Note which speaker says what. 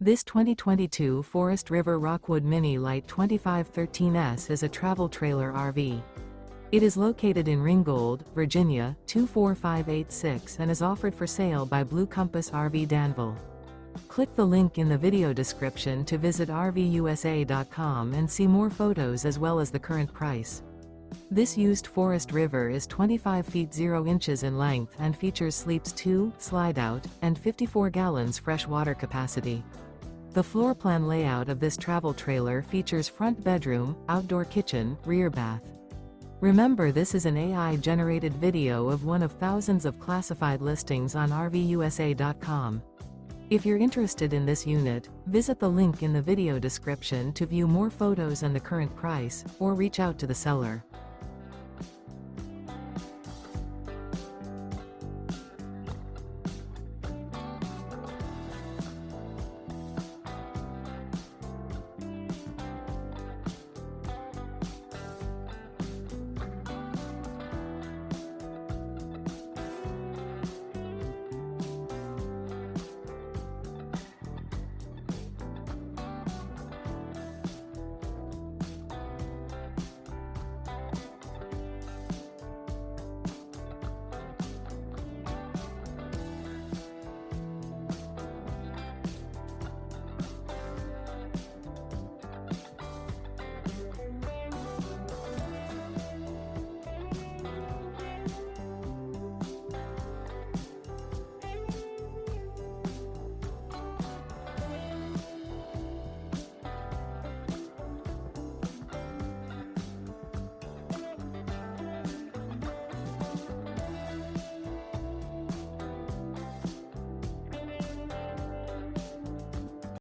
Speaker 1: This 2022 Forest River Rockwood Mini Lite 2513S is a travel trailer RV. It is located in Ringgold, Virginia, 24586 and is offered for sale by Blue Compass RV Danville. Click the link in the video description to visit RVUSA.com and see more photos as well as the current price. This used Forest River is 25 feet 0 inches in length and features sleeps 2, Slideout, and 54 gallons fresh water capacity. The floor plan layout of this travel trailer features front bedroom, outdoor kitchen, rear bath. Remember, this is an AI-generated video of one of thousands of classified listings on RVUSA.com. If you're interested in this unit, visit the link in the video description to view more photos and the current price, or reach out to the seller.